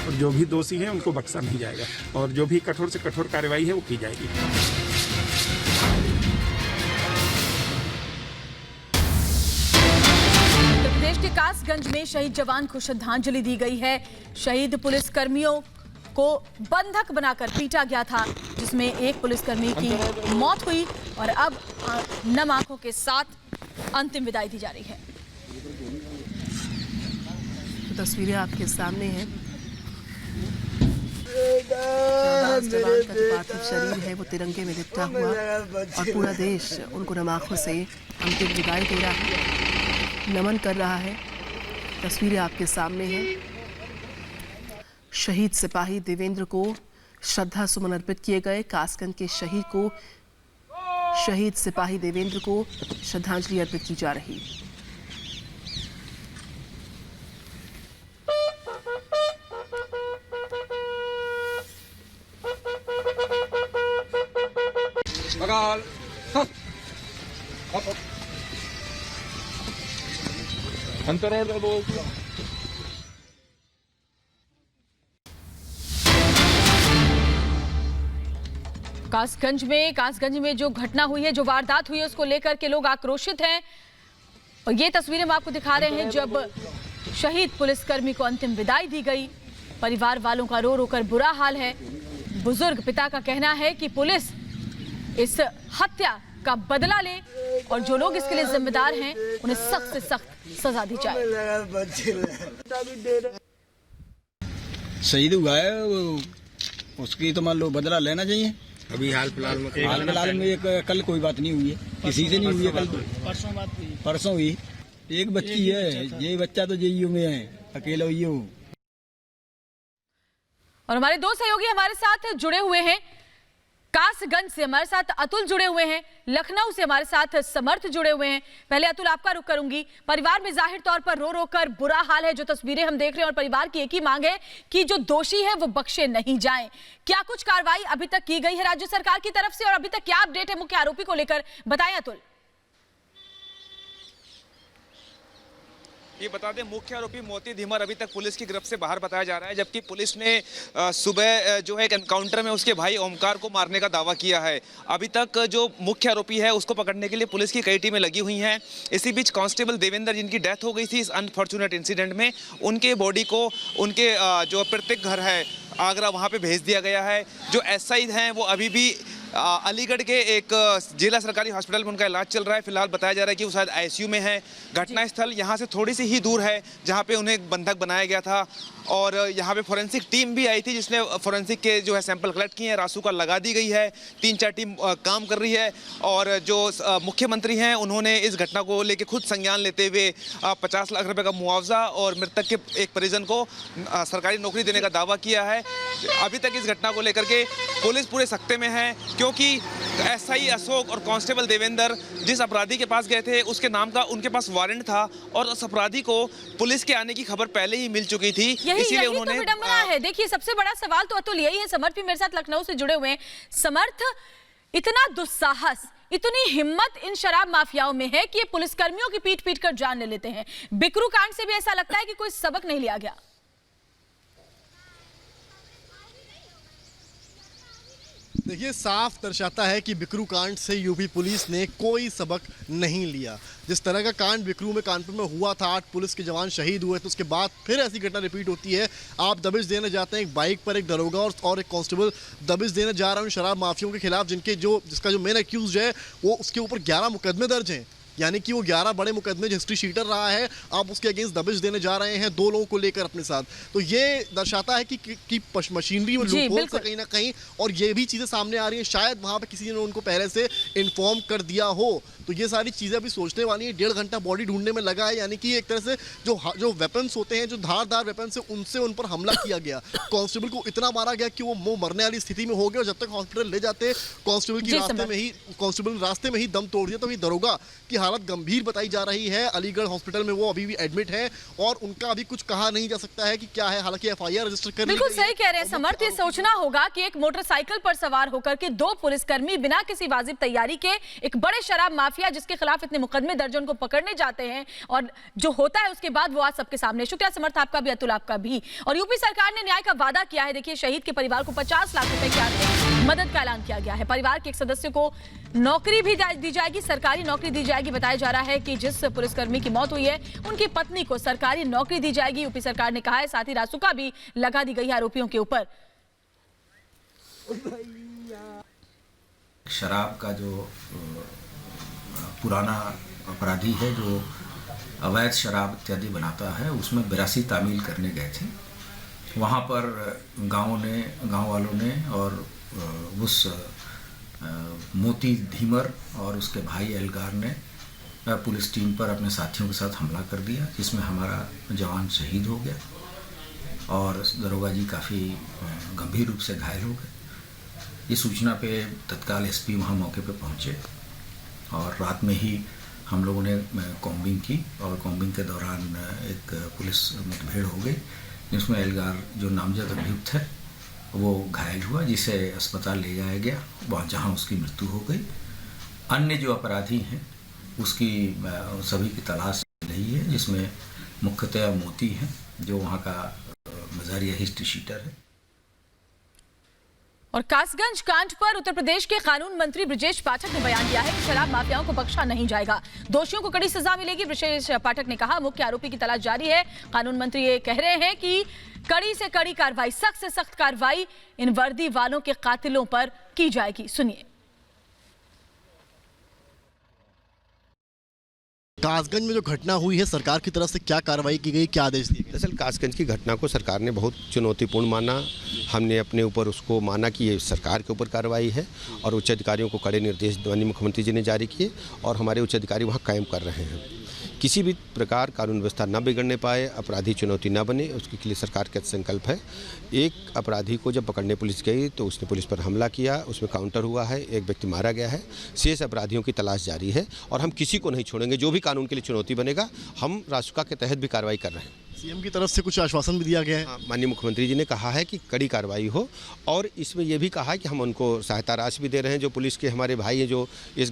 और जो भी दोषी हैं उनको बख्शा नहीं जाएगा और जो भी कठोर से कठोर कार्रवाई है वो की जाएगी। प्रदेश के कासगंज में शहीद जवान को श्रद्धांजलि दी गई है। शहीद पुलिसकर्मियों को बंधक बनाकर पीटा गया था, जिसमें एक पुलिसकर्मी की मौत हुई और अब नम आंखों के साथ अंतिम विदाई दी जा रही है। तो तस्वीरें आपके सामने हैं। जवान का जो पार्थिव शरीर है वो तिरंगे में लिपटा हुआ और पूरा देश उनको नम आंखों से अंतिम विदाई दे रहा है, नमन कर रहा है। तस्वीरें आपके सामने हैं। शहीद सिपाही देवेंद्र को श्रद्धा सुमन अर्पित किए गए। कासगंज के शहीद सिपाही देवेंद्र को श्रद्धांजलि अर्पित की जा रही। कासगंज में जो घटना हुई है, जो वारदात हुई है, उसको लेकर के लोग आक्रोशित हैं और ये तस्वीरें हम आपको दिखा रहे हैं जब शहीद पुलिसकर्मी को अंतिम विदाई दी गई। परिवार वालों का रो रो कर बुरा हाल है। बुजुर्ग पिता का कहना है कि पुलिस इस हत्या का बदला ले और जो लोग इसके लिए जिम्मेदार हैं उन्हें सख्त से सख्त सजा दी जाए। शहीद हुआ है, उसकी तो मान लो बदला लेना चाहिए। अभी हाल फिलहाल में एक कल कोई बात नहीं हुई है, किसी से नहीं हुई है। कल परसों हुई। एक बच्ची है, ये बच्चा तो जेईयू में है, अकेला हुई हो। और हमारे दो सहयोगी हमारे साथ जुड़े हुए हैं। कासगंज से हमारे साथ अतुल जुड़े हुए हैं, लखनऊ से हमारे साथ समर्थ जुड़े हुए हैं। पहले अतुल आपका रुख करूंगी। परिवार में जाहिर तौर पर रो रो कर बुरा हाल है, जो तस्वीरें हम देख रहे हैं, और परिवार की एक ही मांग है कि जो दोषी है वो बख्शे नहीं जाएं। क्या कुछ कार्रवाई अभी तक की गई है राज्य सरकार की तरफ से और अभी तक क्या अपडेट है मुख्य आरोपी को लेकर, बताएं अतुल। ये बता दें, मुख्य आरोपी मोती धीमर अभी तक पुलिस की गिरफ्त से बाहर बताया जा रहा है, जबकि पुलिस ने सुबह जो है एक एनकाउंटर में उसके भाई ओमकार को मारने का दावा किया है। अभी तक जो मुख्य आरोपी है उसको पकड़ने के लिए पुलिस की कई टीमें लगी हुई हैं। इसी बीच कांस्टेबल देवेंद्र, जिनकी डेथ हो गई थी इस अनफॉर्चुनेट इंसिडेंट में, उनके बॉडी को उनके जो प्रत्येक घर है आगरा, वहाँ पे भेज दिया गया है। जो एसआई हैं वो अभी भी अलीगढ़ के एक जिला सरकारी हॉस्पिटल में उनका इलाज चल रहा है। फिलहाल बताया जा रहा है कि वो शायद आईसीयू में है। घटना स्थल यहाँ से थोड़ी सी ही दूर है जहाँ पे उन्हें बंधक बनाया गया था और यहाँ पे फोरेंसिक टीम भी आई थी जिसने फोरेंसिक के जो है सैंपल कलेक्ट किए हैं। रासुका लगा दी गई है, 3-4 टीम काम कर रही है और जो मुख्यमंत्री हैं उन्होंने इस घटना को लेकर खुद संज्ञान लेते हुए 50 लाख रुपए का मुआवजा और मृतक के एक परिजन को सरकारी नौकरी देने का दावा किया है। अभी तक इस घटना को लेकर के पुलिस पूरे सख्ते में है, क्योंकि एसआई अशोक और कांस्टेबल देवेंद्र जिस अपराधी के पास गए थे उसके नाम का उनके पास वारंट था और उस अपराधी को पुलिस के आने की खबर पहले ही मिल चुकी थी। इसीलिए उन्होंने तो विडंबना है। देखिए, सबसे बड़ा सवाल तो अतुल यही है। समर्थ भी मेरे साथ लखनऊ से जुड़े हुए हैं। समर्थ, इतना दुस्साहस, इतनी हिम्मत इन शराब माफियाओं में है कि ये पुलिसकर्मियों की पीट पीट कर जान ले लेते हैं। बिकरू कांड से भी ऐसा लगता है कि कोई सबक नहीं लिया गया। देखिए, साफ दर्शाता है कि बिकरू कांड से यूपी पुलिस ने कोई सबक नहीं लिया। जिस तरह का कांड बिकरू में, कानपुर में हुआ था, 8 पुलिस के जवान शहीद हुए, तो उसके बाद फिर ऐसी घटना रिपीट होती है। आप दबिश देने जाते हैं, एक बाइक पर एक दरोगा और एक कांस्टेबल दबिश देने जा रहा है उन शराब माफियों के खिलाफ जिसका जो मेन एक्यूज है वो उसके ऊपर 11 मुकदमे दर्ज हैं। यानी कि वो 11 बड़े मुकदमे, हिस्ट्री शीटर रहा है, आप उसके अगेंस्ट दबिश देने जा रहे हैं 2 लोगों को लेकर अपने साथ। तो ये दर्शाता है कि मशीनरी में लूपहोल से कहीं ना कहीं, और ये भी चीज़ें सामने आ रही हैं, शायद वहाँ पे किसी ने उनको पहले से इन्फॉर्म कर दिया हो। तो ये सारी चीज़ें अभी सोचने वाली हैं। 1.5 घंटा बॉडी ढूंढने में लगा है, यानी कि एक तरह से जो वेपन्स होते हैं, जो धारदार वेपन्स है, उनसे उन पर हमला किया गया। कांस्टेबल को इतना मारा गया कि वो मरने वाली स्थिति में हो गया और जब तक हॉस्पिटल ले जाते कांस्टेबल रास्ते में ही दम तोड़ दिया। तो दरोगा की हालत गंभीर बताई जा रही है। अलीगढ़ हॉस्पिटल में वो अभी भी एडमिट है और उनका अभी कुछ कहा नहीं जा सकता है कि क्या है। हालांकि एफआईआर रजिस्टर कर ली गई है। बिल्कुल सही कह रहे हैं समर्थ। ये सोचना होगा कि एक मोटरसाइकिल पर सवार होकर के 2 पुलिसकर्मी बिना किसी वाजिब तैयारी के एक बड़े शराब माफिया माफिया जिसके खिलाफ इतने मुकदमे दर्ज उनको पकड़ने जाते हैं और जो होता है उसके बाद वो आज सबके सामने। शुक्रिया समर्थ आपका भी, अतुल आपका भी। और यूपी सरकार ने न्याय का वादा किया है। देखिए, शहीद के परिवार को 50 लाख रुपए की आर्थिक मदद का ऐलान किया गया है। परिवार के एक सदस्य को नौकरी भी दी जाएगी, सरकारी नौकरी दी जाएगी। बताया जा रहा है कि जिस पुलिसकर्मी की मौत हुई है उनकी पत्नी को सरकारी नौकरी दी जाएगी, यूपी सरकार ने कहा है। साथ ही रासुका भी लगा दी गई है आरोपियों के ऊपर। शराब का जो पुराना अपराधी है जो अवैध शराब इत्यादि बनाता है, उसमें 82 तामील करने गए थे। वहाँ पर गांव वालों ने और उस मोती धीमर और उसके भाई एलगार ने पुलिस टीम पर अपने साथियों के साथ हमला कर दिया, जिसमें हमारा जवान शहीद हो गया और दरोगा जी काफ़ी गंभीर रूप से घायल हो गए। ये सूचना पे तत्काल एसपी वहाँ मौके पे पहुँचे और रात में ही हम लोगों ने कॉम्बिंग की और कॉम्बिंग के दौरान एक पुलिस मुठभेड़ हो गई, जिसमें एलगार जो नामजद अभियुक्त है वो घायल हुआ, जिसे अस्पताल ले जाया गया, वहाँ जहाँ उसकी मृत्यु हो गई। अन्य जो अपराधी हैं उसकी सभी की तलाश चल रही है, जिसमें मुख्यतः मोती है जो वहाँ का मजारिया हिस्ट्री शीटर है। और कासगंज कांड पर उत्तर प्रदेश के कानून मंत्री ब्रजेश पाठक ने बयान दिया है कि शराब माफियाओं को बख्शा नहीं जाएगा, दोषियों को कड़ी सजा मिलेगी। ब्रजेश पाठक ने कहा, मुख्य आरोपी की तलाश जारी है। कानून मंत्री ये कह रहे हैं कि कड़ी से कड़ी कार्रवाई, सख्त से सख्त कार्रवाई इन वर्दी वालों के कातिलों पर की जाएगी। सुनिए। कासगंज में जो घटना हुई है, सरकार की तरफ से क्या कार्रवाई की गई, क्या आदेश दिए गए? दरअसल कासगंज की घटना को सरकार ने बहुत चुनौतीपूर्ण माना। हमने अपने ऊपर उसको माना कि ये सरकार के ऊपर कार्रवाई है और उच्च अधिकारियों को कड़े निर्देश माननीय मुख्यमंत्री जी ने जारी किए और हमारे उच्च अधिकारी वहाँ कायम कर रहे हैं। किसी भी प्रकार कानून व्यवस्था न बिगड़ने पाए, अपराधी चुनौती न बने, उसके लिए सरकार का संकल्प है। एक अपराधी को जब पकड़ने पुलिस गई तो उसने पुलिस पर हमला किया, उसमें काउंटर हुआ है, एक व्यक्ति मारा गया है। शेष अपराधियों की तलाश जारी है और हम किसी को नहीं छोड़ेंगे। जो भी कानून के लिए चुनौती बनेगा, हम रासुका के तहत भी कार्रवाई कर रहे हैं। सीएम की तरफ से कुछ आश्वासन भी दिया गया है? माननीय मुख्यमंत्री जी ने कहा है कि कड़ी कार्रवाई हो और इसमें यह भी कहा है कि हम उनको सहायता राशि भी दे रहे हैं। जो पुलिस के हमारे भाई हैं जो इस